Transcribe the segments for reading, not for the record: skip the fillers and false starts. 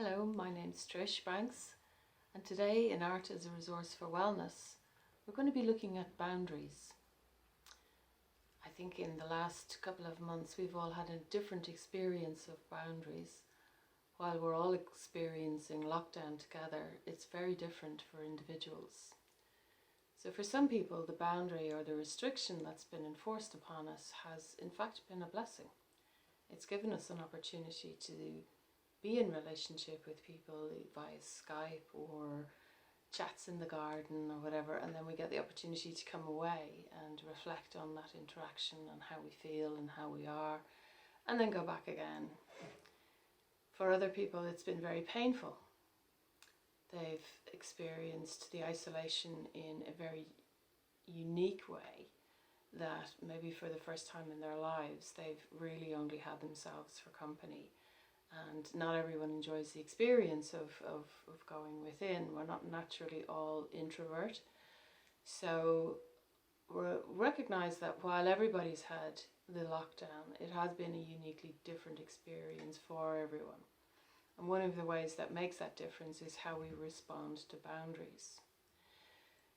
Hello, my name's Trish Banks, and today in Art as a Resource for Wellness, we're going to be looking at boundaries. I think in the last couple of months we've all had a different experience of boundaries. While we're all experiencing lockdown together, it's very different for individuals. So for some people, the boundary or the restriction that's been enforced upon us has in fact been a blessing. It's given us an opportunity to be in relationship with people via Skype or chats in the garden or whatever, and then we get the opportunity to come away and reflect on that interaction and how we feel and how we are, and then go back again. For other people it's been very painful. They've experienced the isolation in a very unique way that maybe for the first time in their lives they've really only had themselves for company. And not everyone enjoys the experience of going within. We're not naturally all introvert. So recognise that while everybody's had the lockdown, it has been a uniquely different experience for everyone. And one of the ways that makes that difference is how we respond to boundaries.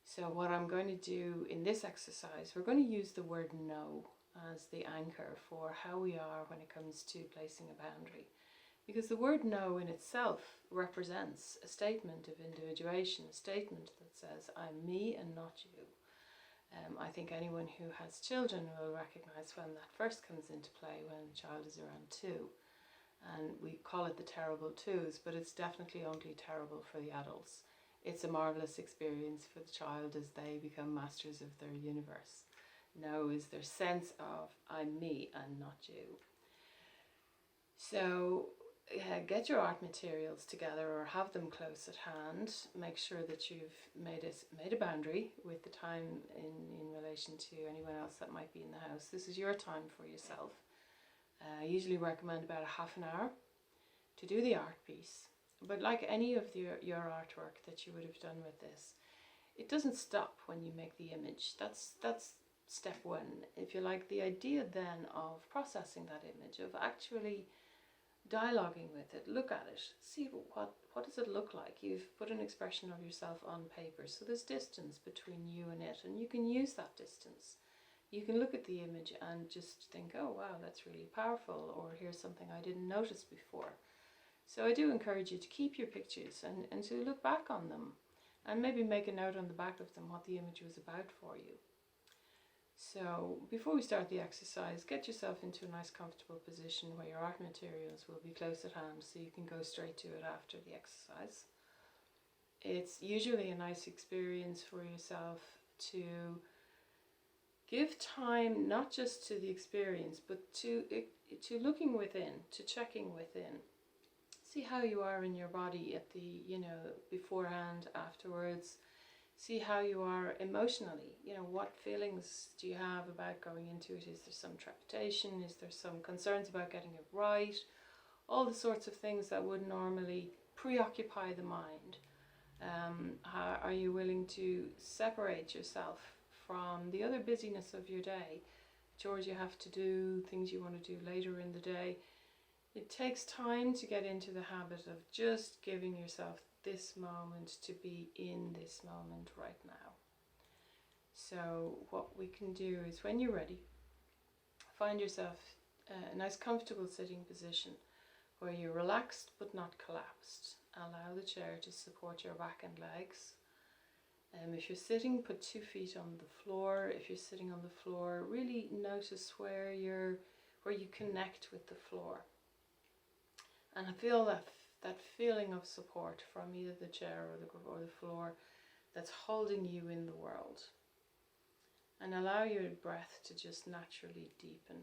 So what I'm going to do in this exercise, we're going to use the word no as the anchor for how we are when it comes to placing a boundary. Because the word no in itself represents a statement of individuation, a statement that says, I'm me and not you. I think anyone who has children will recognise when that first comes into play, when a child is around 2. And we call it the terrible twos, but it's definitely only terrible for the adults. It's a marvellous experience for the child as they become masters of their universe. No is their sense of, I'm me and not you. So get your art materials together or have them close at hand. Make sure that you've made a boundary with the time in relation to anyone else that might be in the house. This is your time for yourself. I usually recommend about a half an hour to do the art piece. But like any of your artwork that you would have done with this, it doesn't stop when you make the image. That's step one. If you like, the idea then of processing that image, of actually dialoguing with it, look at it, see what does it look like. You've put an expression of yourself on paper, so there's distance between you and it, and you can use that distance. You can look at the image and just think, oh wow, that's really powerful, or here's something I didn't notice before. So I do encourage you to keep your pictures and to look back on them and maybe make a note on the back of them what the image was about for you. So before we start the exercise, get yourself into a nice comfortable position where your art materials will be close at hand so you can go straight to it after the exercise. It's usually a nice experience for yourself to give time not just to the experience but to looking within, to checking within. See how you are in your body at the, beforehand, afterwards. See how you are emotionally. What feelings do you have about going into it? Is there some trepidation? Is there some concerns about getting it right? All the sorts of things that would normally preoccupy the mind. How are you willing to separate yourself from the other busyness of your day? Chores you have to do, things you want to do later in the day. It takes time to get into the habit of just giving yourself this moment, to be in this moment right now. So what we can do is, when you're ready, find yourself a nice comfortable sitting position where you're relaxed but not collapsed. Allow the chair to support your back and legs. If you're sitting, put 2 feet on the floor. If you're sitting on the floor, really notice where you connect with the floor. And I feel that feeling of support from either the chair or the floor that's holding you in the world. And allow your breath to just naturally deepen.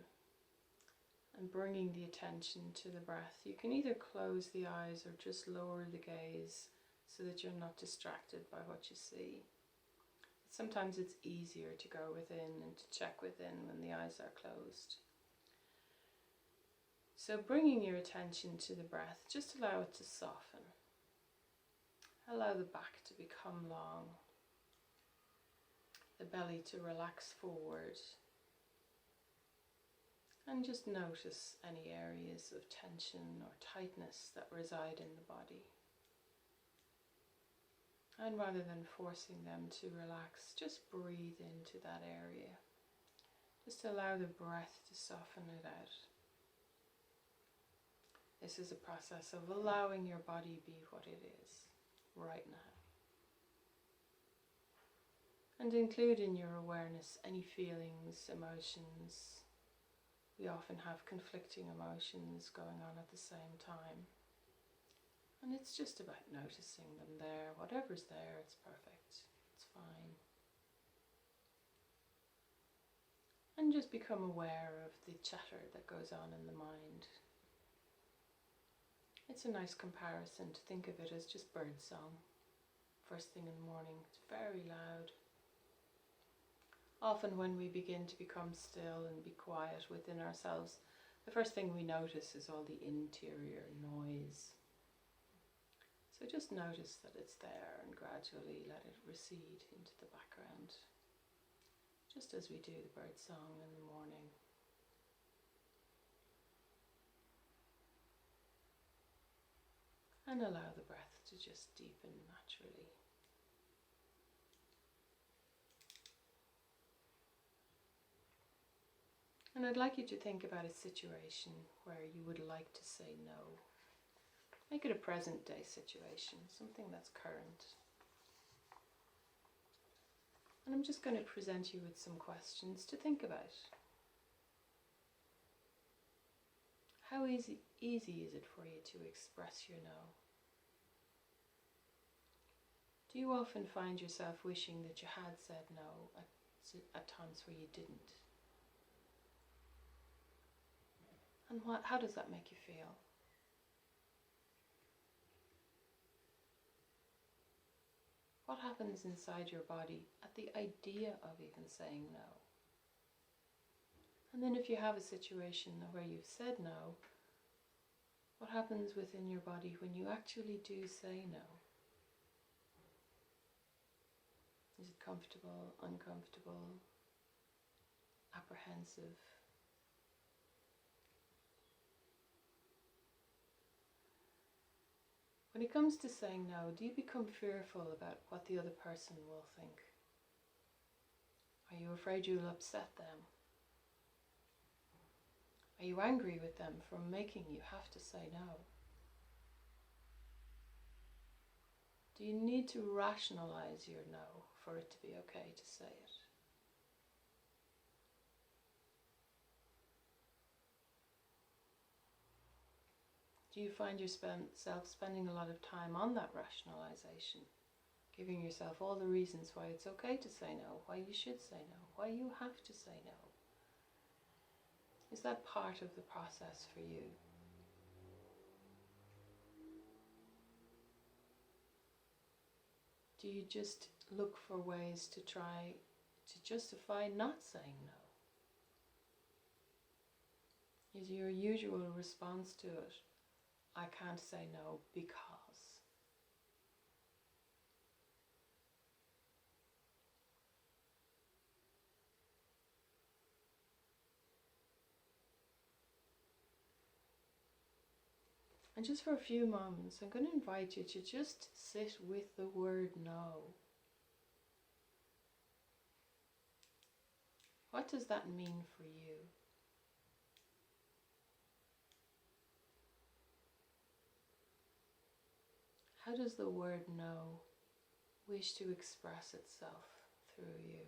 And bringing the attention to the breath. You can either close the eyes or just lower the gaze so that you're not distracted by what you see. Sometimes it's easier to go within and to check within when the eyes are closed. So bringing your attention to the breath, just allow it to soften. Allow the back to become long, the belly to relax forward, And just notice any areas of tension or tightness that reside in the body. And rather than forcing them to relax, just breathe into that area. Just allow the breath to soften it out. This is a process of allowing your body be what it is right now. And include in your awareness any feelings, emotions. We often have conflicting emotions going on at the same time. And it's just about noticing them there. Whatever's there, it's perfect. It's fine. And just become aware of the chatter that goes on in the mind. It's a nice comparison to think of it as just birdsong. First thing in the morning, it's very loud. Often when we begin to become still and be quiet within ourselves, the first thing we notice is all the interior noise. So just notice that it's there and gradually let it recede into the background, just as we do the bird song in the morning. And allow the breath to just deepen naturally. And I'd like you to think about a situation where you would like to say no. Make it a present day situation, something that's current. And I'm just going to present you with some questions to think about. How easy is it for you to express your no? Do you often find yourself wishing that you had said no at times where you didn't? And how does that make you feel? What happens inside your body at the idea of even saying no? And then if you have a situation where you've said no, what happens within your body when you actually do say no? Is it comfortable, uncomfortable, apprehensive? When it comes to saying no, do you become fearful about what the other person will think? Are you afraid you'll upset them? Are you angry with them for making you have to say no? Do you need to rationalize your no for it to be okay to say it? Do you find yourself spending a lot of time on that rationalization, giving yourself all the reasons why it's okay to say no, why you should say no, why you have to say no? Is that part of the process for you? Do you just look for ways to try to justify not saying no? Is your usual response to it, I can't say no because? And just for a few moments, I'm going to invite you to just sit with the word no. What does that mean for you? How does the word no wish to express itself through you?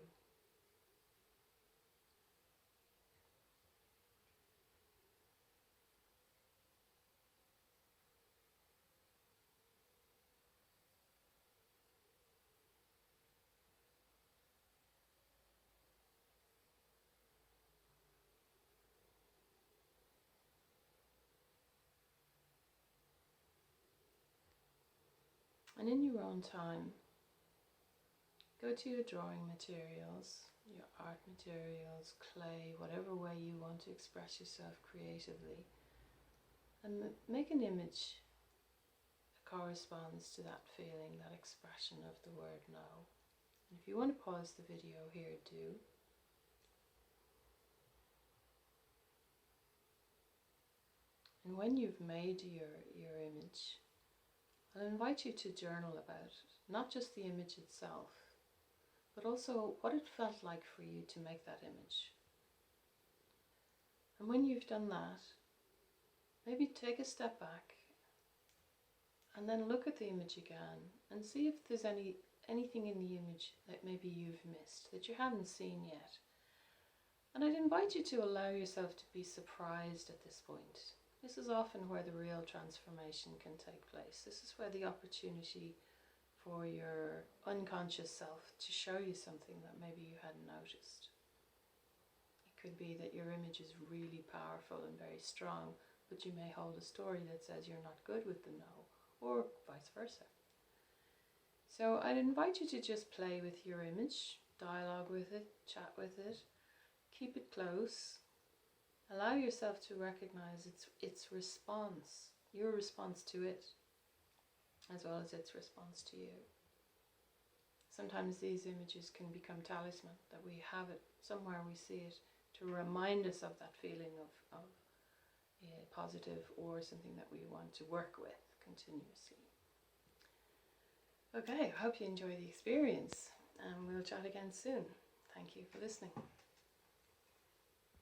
And in your own time, go to your drawing materials, your art materials, clay, whatever way you want to express yourself creatively, and make an image that corresponds to that feeling, that expression of the word no. And if you want to pause the video here, do. And when you've made your image, I'll invite you to journal about it, not just the image itself, but also what it felt like for you to make that image. And when you've done that, maybe take a step back and then look at the image again and see if there's anything in the image that maybe you've missed, that you haven't seen yet. And I'd invite you to allow yourself to be surprised at this point. This is often where the real transformation can take place. This is where the opportunity for your unconscious self to show you something that maybe you hadn't noticed. It could be that your image is really powerful and very strong, but you may hold a story that says you're not good with the no, or vice versa. So I'd invite you to just play with your image, dialogue with it, chat with it, keep it close. Allow yourself to recognize its response, your response to it, as well as its response to you. Sometimes these images can become talisman, that we have it somewhere, we see it, to remind us of that feeling of positive or something that we want to work with continuously. Okay, I hope you enjoy the experience, and we'll chat again soon. Thank you for listening.